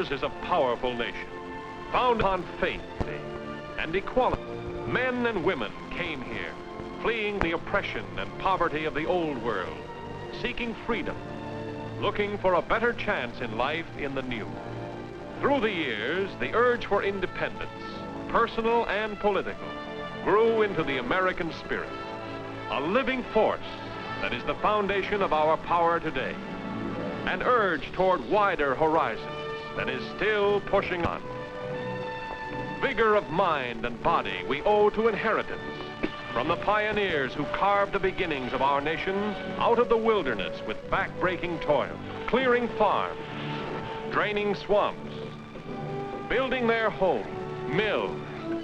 Ours is a powerful nation, founded on faith and equality. Men and women came here, fleeing the oppression and poverty of the old world, seeking freedom, looking for a better chance in life in the new. Through the years, the urge for independence, personal and political, grew into the American spirit, a living force that is the foundation of our power today, an urge toward wider horizons that is still pushing on. Vigor of mind and body we owe to inheritance from the pioneers who carved the beginnings of our nation out of the wilderness with back-breaking toil, clearing farms, draining swamps, building their homes, mills,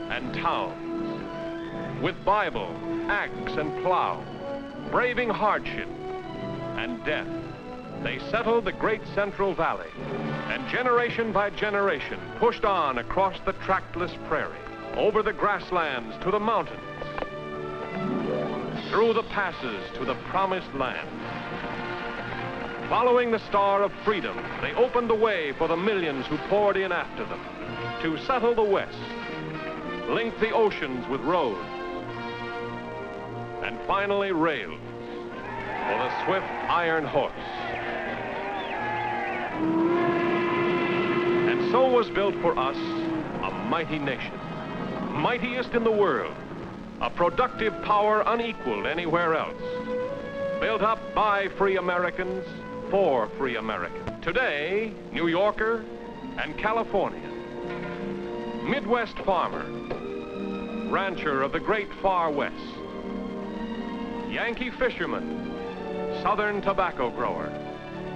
and towns. With Bible, axe, and plow, braving hardship and death, they settled the great Central Valley, and generation by generation pushed on across the trackless prairie, over the grasslands to the mountains, through the passes to the promised land. Following the star of freedom, they opened the way for the millions who poured in after them to settle the West, link the oceans with roads, and finally rails for the swift iron horse. And so was built for us a mighty nation, mightiest in the world, a productive power unequaled anywhere else, built up by free Americans for free Americans. Today, New Yorker and Californian, Midwest farmer, rancher of the great far West, Yankee fisherman, Southern tobacco grower,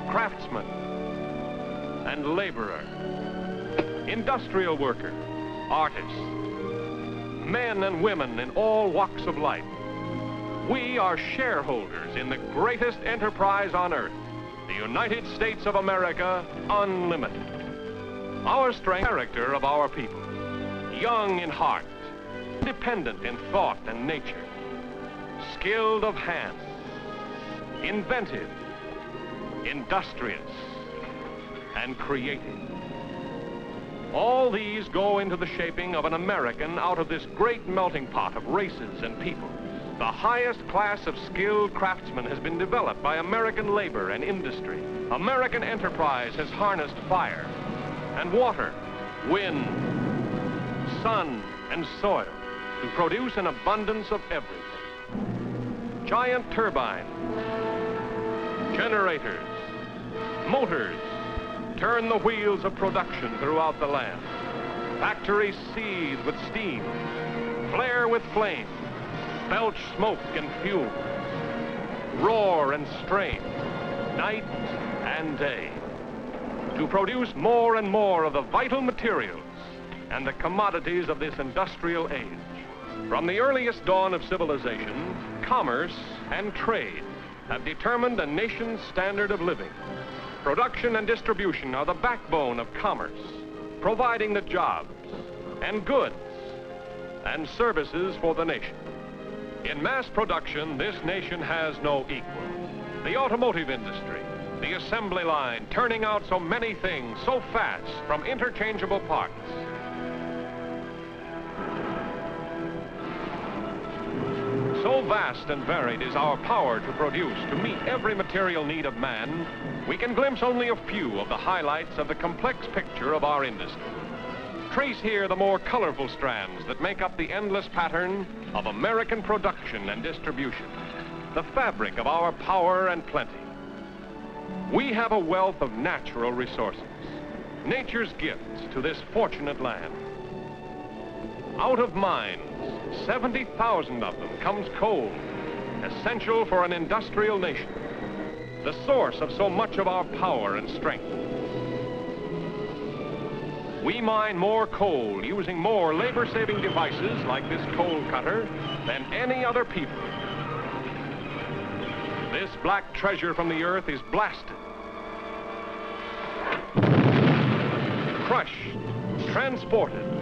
craftsman, and laborer, industrial worker, artist, men and women in all walks of life. We are shareholders in the greatest enterprise on earth, the United States of America, unlimited. Our strength, character of our people, young in heart, independent in thought and nature, skilled of hand, inventive, industrious, and creative. All these go into the shaping of an American out of this great melting pot of races and people. The highest class of skilled craftsmen has been developed by American labor and industry. American enterprise has harnessed fire and water, wind, sun, and soil to produce an abundance of everything. Giant turbines, generators, motors turn the wheels of production throughout the land. Factories seethe with steam, flare with flame, belch smoke and fuel, roar and strain, night and day, to produce more and more of the vital materials and the commodities of this industrial age. From the earliest dawn of civilization, commerce and trade have determined a nation's standard of living. Production and distribution are the backbone of commerce, providing the jobs and goods and services for the nation. In mass production, this nation has no equal. The automotive industry, the assembly line, turning out so many things so fast from interchangeable parts. So vast and varied is our power to produce to meet every material need of man, we can glimpse only a few of the highlights of the complex picture of our industry. Trace here the more colorful strands that make up the endless pattern of American production and distribution, the fabric of our power and plenty. We have a wealth of natural resources, nature's gifts to this fortunate land. Out of mines, 70,000 of them comes coal, essential for an industrial nation, the source of so much of our power and strength. We mine more coal using more labor-saving devices like this coal cutter than any other people. This black treasure from the earth is blasted, crushed, transported,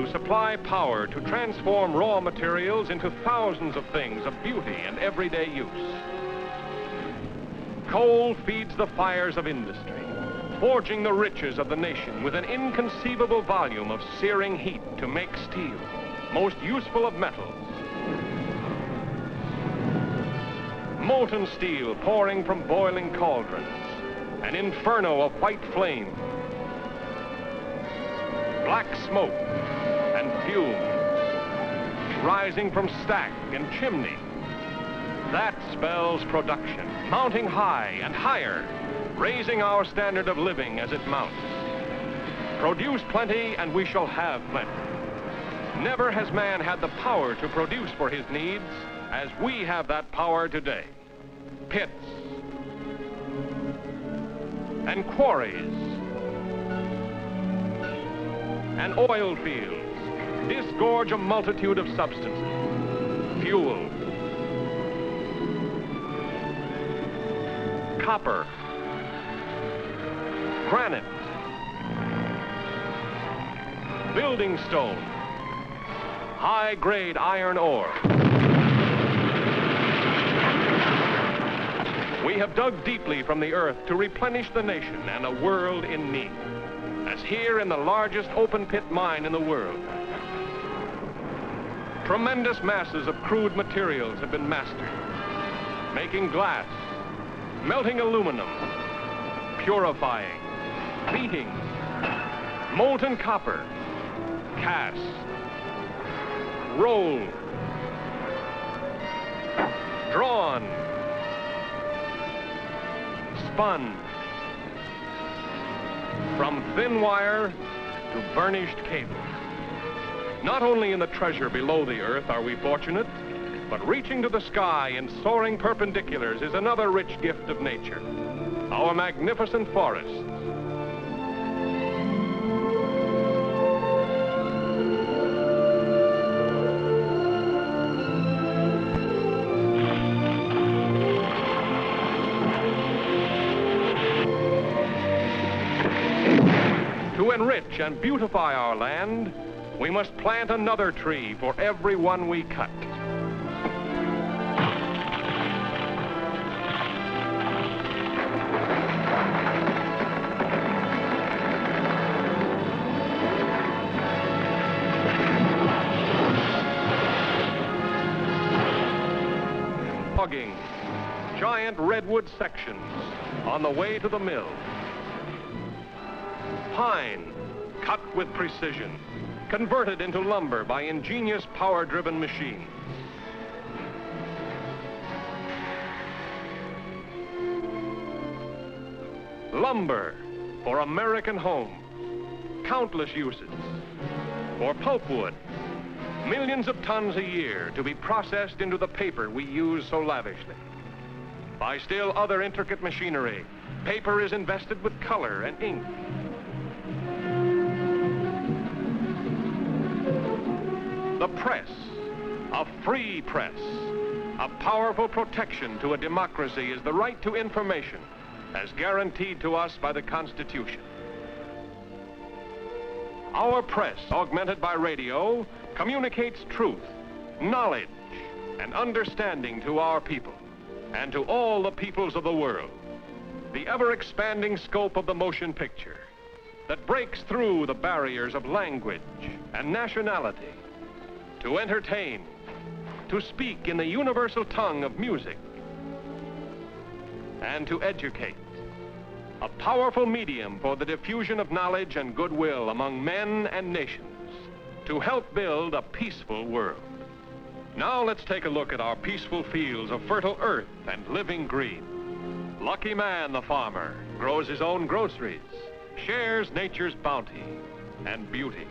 to supply power to transform raw materials into thousands of things of beauty and everyday use. Coal feeds the fires of industry, forging the riches of the nation with an inconceivable volume of searing heat to make steel, most useful of metals. Molten steel pouring from boiling cauldrons, an inferno of white flame, black smoke and fumes rising from stack and chimney. That spells production, mounting high and higher, raising our standard of living as it mounts. Produce plenty and we shall have plenty. Never has man had the power to produce for his needs as we have that power today. Pits and quarries and oil fields disgorge a multitude of substances. Fuel, copper, granite, building stone, high-grade iron ore. We have dug deeply from the earth to replenish the nation and a world in need, as here in the largest open-pit mine in the world. Tremendous masses of crude materials have been mastered, making glass, melting aluminum, purifying, beating, molten copper, cast, rolled, drawn, spun, from thin wire to burnished cable. Not only in the treasure below the earth are we fortunate, but reaching to the sky in soaring perpendiculars is another rich gift of nature, our magnificent forests. To enrich and beautify our land, we must plant another tree for every one we cut. Logging giant redwood sections on the way to the mill. Pine, cut with precision, converted into lumber by ingenious power-driven machines. Lumber for American homes, countless uses. For pulpwood, millions of tons a year to be processed into the paper we use so lavishly. By still other intricate machinery, paper is invested with color and ink. The press, a free press, a powerful protection to a democracy, is the right to information as guaranteed to us by the Constitution. Our press, augmented by radio, communicates truth, knowledge, and understanding to our people and to all the peoples of the world. The ever-expanding scope of the motion picture that breaks through the barriers of language and nationality to entertain, to speak in the universal tongue of music, and to educate. A powerful medium for the diffusion of knowledge and goodwill among men and nations to help build a peaceful world. Now let's take a look at our peaceful fields of fertile earth and living green. Lucky man, the farmer, grows his own groceries, shares nature's bounty and beauty,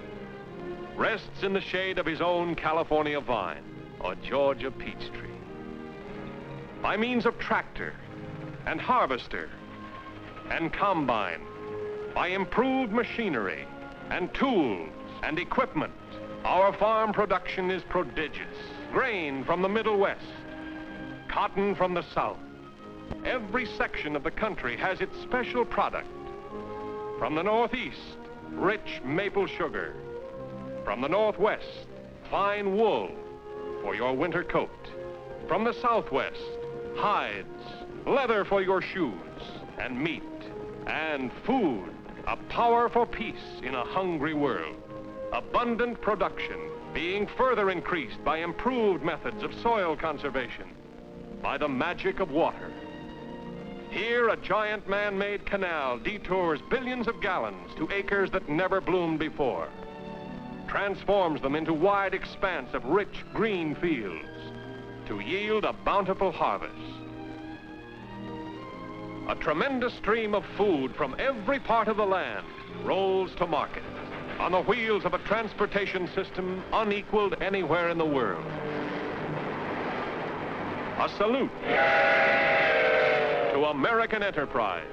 rests in the shade of his own California vine or Georgia peach tree. By means of tractor and harvester and combine, by improved machinery and tools and equipment, our farm production is prodigious. Grain from the Middle West, cotton from the South. Every section of the country has its special product. From the Northeast, rich maple sugar. From the Northwest, fine wool for your winter coat. From the Southwest, hides, leather for your shoes, and meat And food, a power for peace in a hungry world. Abundant production being further increased by improved methods of soil conservation, by the magic of water. Here, a giant man-made canal detours billions of gallons to acres that never bloomed before, transforms them into wide expanse of rich green fields to yield a bountiful harvest. A tremendous stream of food from every part of the land rolls to market on the wheels of a transportation system unequaled anywhere in the world. A salute to American enterprise,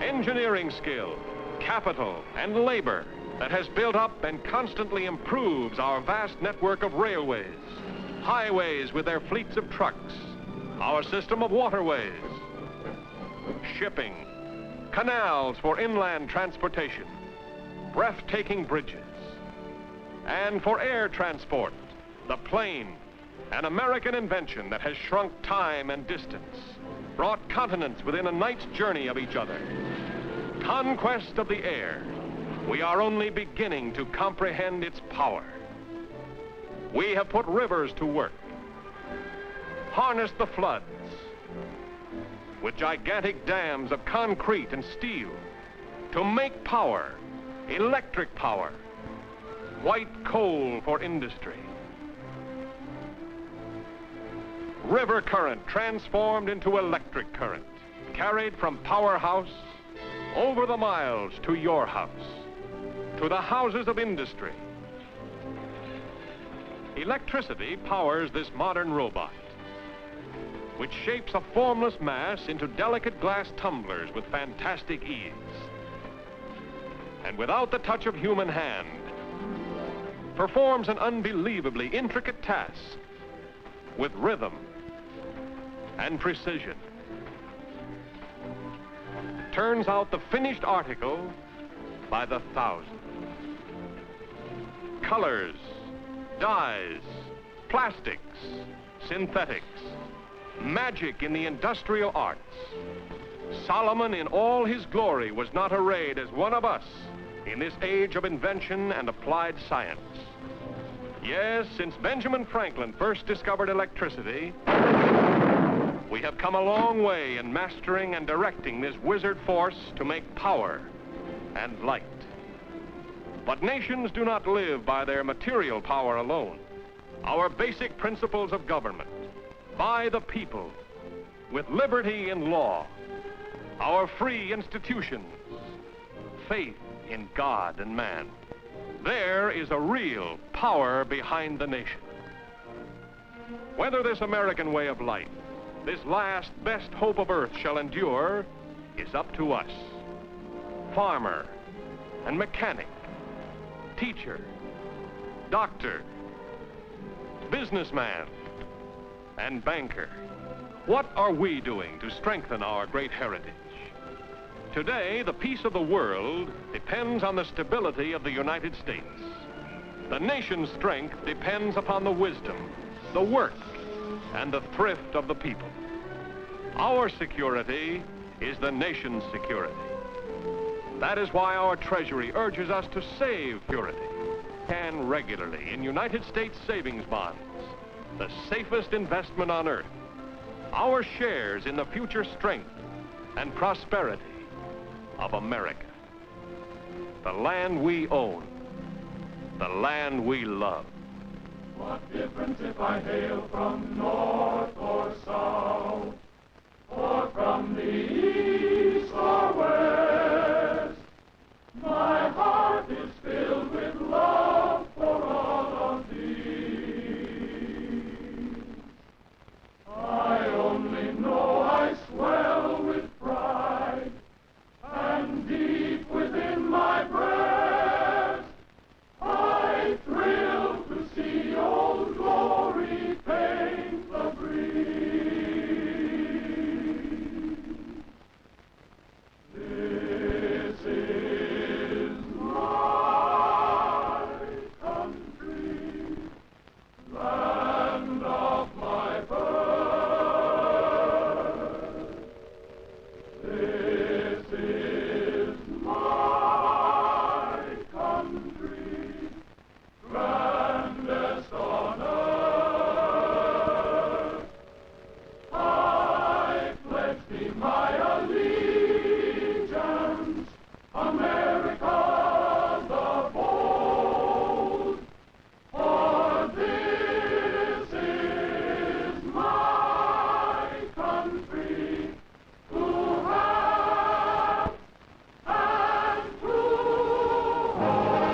engineering skill, capital, and labor that has built up and constantly improves our vast network of railways, highways with their fleets of trucks, our system of waterways, shipping, canals for inland transportation, breathtaking bridges, and for air transport, the plane, an American invention that has shrunk time and distance, brought continents within a night's journey of each other. Conquest of the air. We are only beginning to comprehend its power. We have put rivers to work, harnessed the floods with gigantic dams of concrete and steel to make power, electric power, white coal for industry. River current transformed into electric current, carried from powerhouse over the miles to your house, to the houses of industry. Electricity powers this modern robot, which shapes a formless mass into delicate glass tumblers with fantastic ease. And without the touch of human hand, performs an unbelievably intricate task with rhythm and precision. Turns out the finished article by the thousand. Colors, dyes, plastics, synthetics, magic in the industrial arts. Solomon in all his glory was not arrayed as one of us in this age of invention and applied science. Yes, since Benjamin Franklin first discovered electricity, we have come a long way in mastering and directing this wizard force to make power and light. But nations do not live by their material power alone. Our basic principles of government, by the people, with liberty in law, our free institutions, faith in God and man. There is a real power behind the nation. Whether this American way of life, this last best hope of earth shall endure, is up to us. Farmer and mechanic, teacher, doctor, businessman, and banker. What are we doing to strengthen our great heritage? Today, the peace of the world depends on the stability of the United States. The nation's strength depends upon the wisdom, the work, and the thrift of the people. Our security is the nation's security. That is why our Treasury urges us to save purity and regularly in United States savings bonds, the safest investment on earth. Our shares in the future strength and prosperity of America. The land we own, the land we love. What difference if I hail from north or south, or from the east or west? My